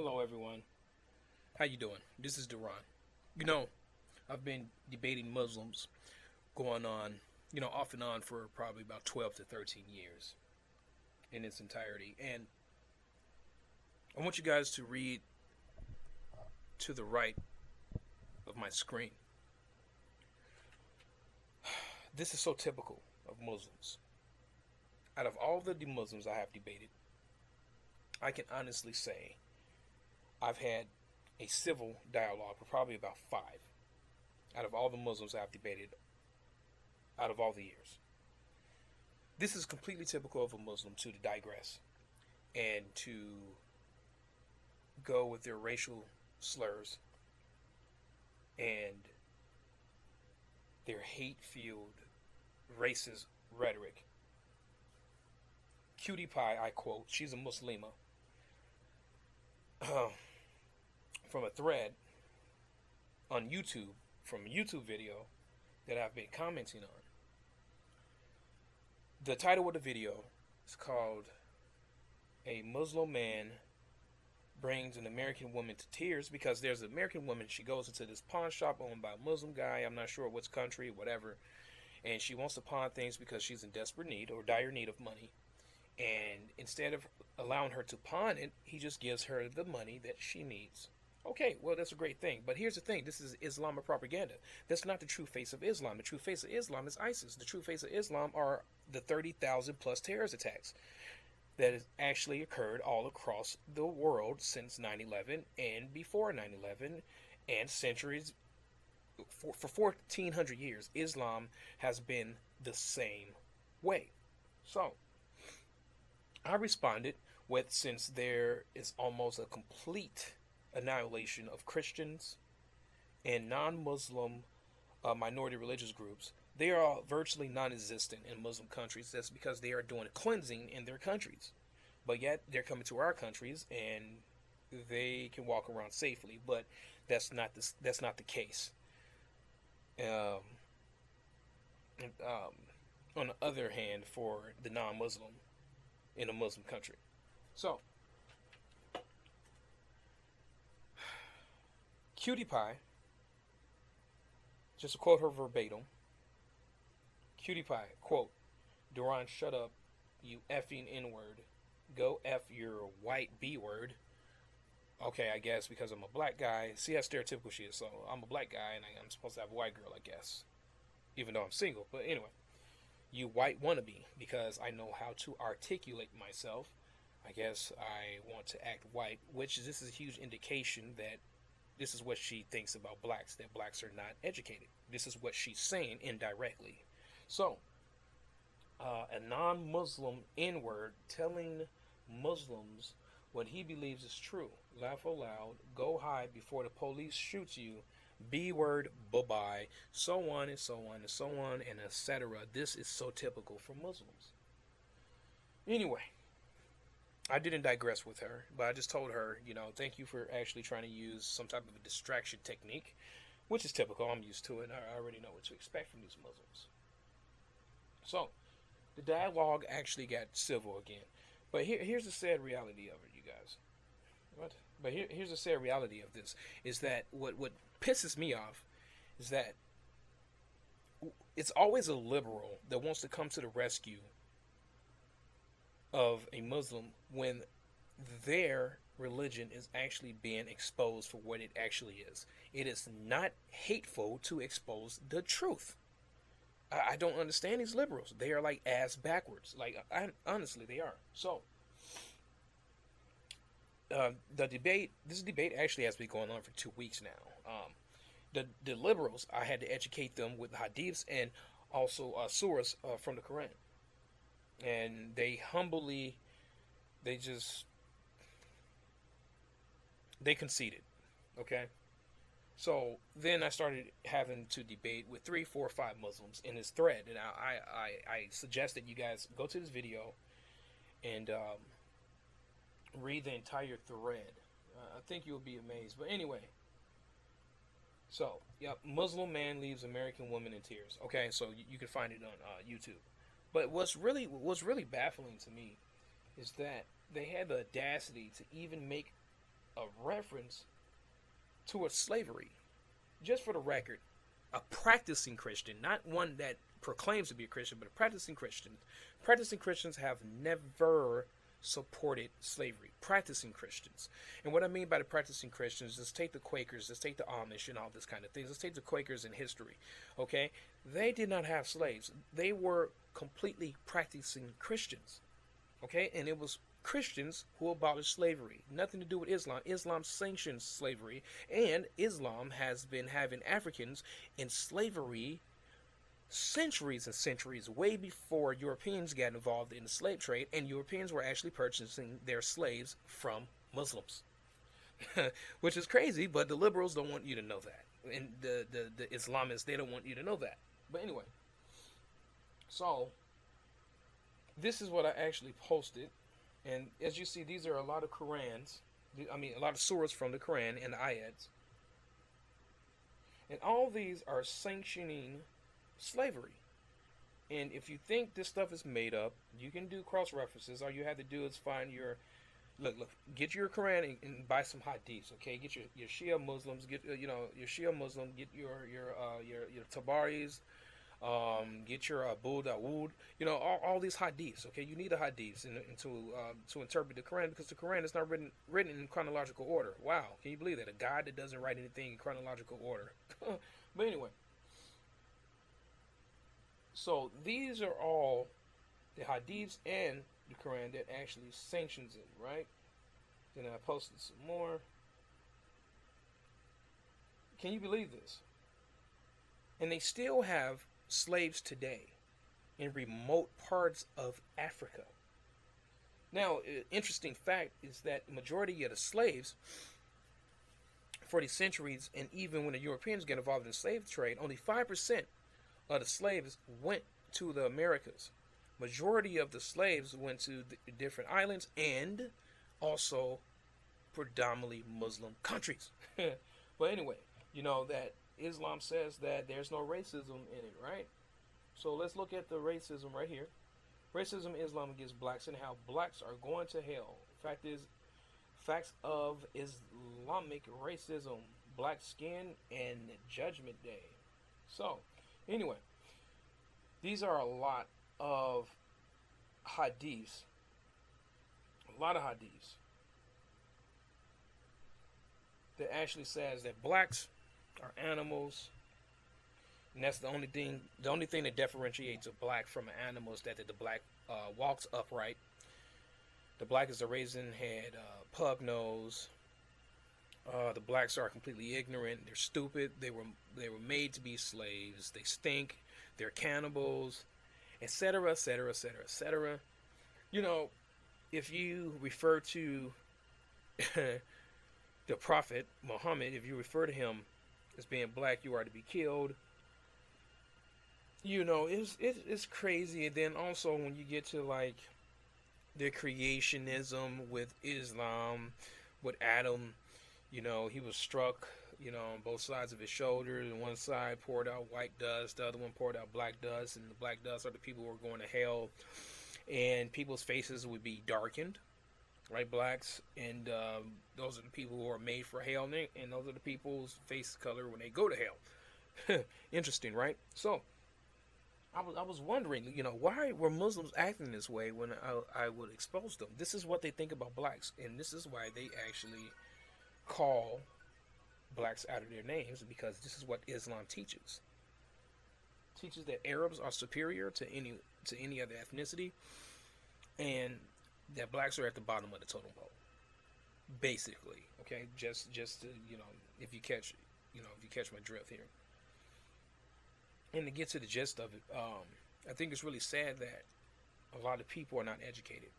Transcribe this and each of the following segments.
Hello everyone. How you doing? This is Duran. You know, I've been debating Muslims going on, off and on for probably about 12 to 13 years in its entirety. And I want you guys to read to the right of my screen. This is so typical of Muslims. Out of all the Muslims I have debated, I can honestly say I've had a civil dialogue for probably about five out of all the Muslims I've debated out of all the years. This is completely typical of a Muslim to digress and to go with their racial slurs and their hate-filled racist rhetoric. Cutie Pie, I quote, she's a Muslima, from a thread on YouTube, from a YouTube video that I've been commenting on. The title of the video is called "A Muslim Man Brings an American Woman to Tears," because there's an American woman, she goes into this pawn shop owned by a Muslim guy, I'm not sure which country, whatever, and she wants to pawn things because she's in desperate need or dire need of money. And instead of allowing her to pawn it, he just gives her the money that she needs. Okay, well, that's a great thing. But here's the thing, this is Islamic propaganda. That's not the true face of Islam. The true face of Islam is ISIS. The true face of Islam are the 30,000 plus terrorist attacks that has actually occurred all across the world since 9/11 and before 9/11 and centuries. For 1400 years, Islam has been the same way. So, I responded with, since there is almost a complete annihilation of Christians and non-Muslim minority religious groups, they are virtually non-existent in Muslim countries. That's because they are doing cleansing in their countries, but yet they're coming to our countries and they can walk around safely. But that's not the case. Um, on the other hand, for the non-Muslim in a Muslim country, so Cutie Pie, just to quote her verbatim, Cutie Pie, quote, "Duran, shut up, you effing N-word. Go F your white B-word." Okay, I guess because I'm a black guy. See how stereotypical she is. So I'm a black guy and I'm supposed to have a white girl, I guess. Even though I'm single. But anyway, you white wannabe, because I know how to articulate myself. I guess I want to act white, which this is a huge indication that this is what she thinks about blacks, that blacks are not educated. This is what she's saying indirectly. So, a non-Muslim N-word telling Muslims what he believes is true. Laugh aloud, go hide before the police shoots you, B-word, bye-bye, so on and so on and so on and etc. This is so typical for Muslims. Anyway, I didn't digress with her, but I just told her, thank you for actually trying to use some type of a distraction technique, which is typical. I'm used to it. I already know what to expect from these Muslims. So, the dialogue actually got civil again. But here's the sad reality of it, you guys. What? But here's the sad reality of this, is that what pisses me off is that it's always a liberal that wants to come to the rescue of a Muslim when their religion is actually being exposed for what it actually is. It is not hateful to expose the truth. I don't understand these liberals. They are like ass backwards. Like, honestly, they are. So, this debate actually has been going on for 2 weeks now. The liberals, I had to educate them with hadiths and also surahs from the Quran, and they just they conceded. Okay, so then I started having to debate with 3, 4, 5 Muslims in this thread, and I suggest that you guys go to this video and read the entire thread. I think you'll be amazed. But anyway, so yep, Muslim man leaves American woman in tears. Okay, so you can find it on YouTube. But what's really baffling to me is that they had the audacity to even make a reference towards slavery. Just for the record, a practicing Christian, not one that proclaims to be a Christian, but a practicing Christian. Practicing Christians have never supported slavery. Practicing Christians. And what I mean by the practicing Christians, let's take the Quakers, let's take the Amish and all this kind of things. Let's take the Quakers in history. Okay? They did not have slaves. They were completely practicing Christians. Okay? And it was Christians who abolished slavery. Nothing to do with Islam. Islam sanctions slavery, and Islam has been having Africans in slavery centuries and centuries, way before Europeans got involved in the slave trade, and Europeans were actually purchasing their slaves from Muslims. Which is crazy, but the liberals don't want you to know that. And the Islamists, they don't want you to know that. But anyway, so this is what I actually posted. And as you see, these are a lot of Qurans. I mean, a lot of surahs from the Quran and the ayats. And all these are sanctioning slavery. And if you think this stuff is made up, you can do cross references. All you have to do is find your look. Get your Quran and buy some hadiths. Okay, get your Shia Muslims. Get your Shia Muslim. Get your Tabaris. Get your Abu Dawood. All these hadiths. Okay, you need the hadiths to interpret the Quran, because the Quran is not written in chronological order. Wow, can you believe that? A God that doesn't write anything in chronological order. But anyway, so these are all the hadiths and the Quran that actually sanctions it, right? Then I posted some more. Can you believe this? And they still have slaves today in remote parts of Africa. Now, interesting fact is that the majority of the slaves for these centuries, and even when the Europeans get involved in the slave trade, only 5% of the slaves went to the Americas. Majority of the slaves went to the different islands and also predominantly Muslim countries. But anyway, you know that Islam says that there's no racism in it, right? So let's look at the racism right here. Racism in Islam against blacks and how blacks are going to hell. Facts of Islamic racism, black skin, and Judgment Day. So, anyway, these are a lot of hadiths. A lot of hadiths that actually says that blacks are animals, and that's the only thing that differentiates a black from an animal is that the black walks upright. The black is a raisin head, pug nose. The blacks are completely ignorant. They're stupid. They were made to be slaves. They stink. They're cannibals, etc., etc., etc., etc. If you refer to the Prophet Muhammad, if you refer to him as being black, you are to be killed. It's crazy. And then also when you get to like the creationism with Islam, with Adam, he was struck, on both sides of his shoulders, and one side poured out white dust, the other one poured out black dust, and the black dust are the people who are going to hell, and people's faces would be darkened, right? Blacks, and those are the people who are made for hell, and those are the people's face color when they go to hell. Interesting, right? So I was wondering, why were Muslims acting this way when I would expose them? This is what they think about blacks, and this is why they actually call blacks out of their names, because this is what Islam teaches. Teaches that Arabs are superior to any other ethnicity, and that blacks are at the bottom of the totem pole. Basically, okay, just to, if you catch my drift here. And to get to the gist of it, I think it's really sad that a lot of people are not educated.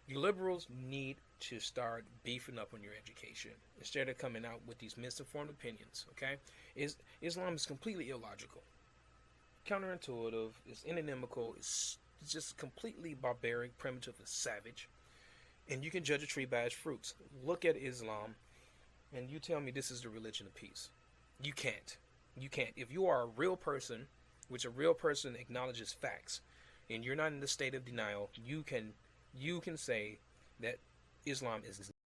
You liberals need to start beefing up on your education instead of coming out with these misinformed opinions, okay? Islam is completely illogical, counterintuitive, it's inimical, it's just completely barbaric, primitive, and savage. And you can judge a tree by its fruits. Look at Islam, and you tell me this is the religion of peace. You can't. You can't. If you are a real person, which a real person acknowledges facts, and you're not in the state of denial, you can say that Islam is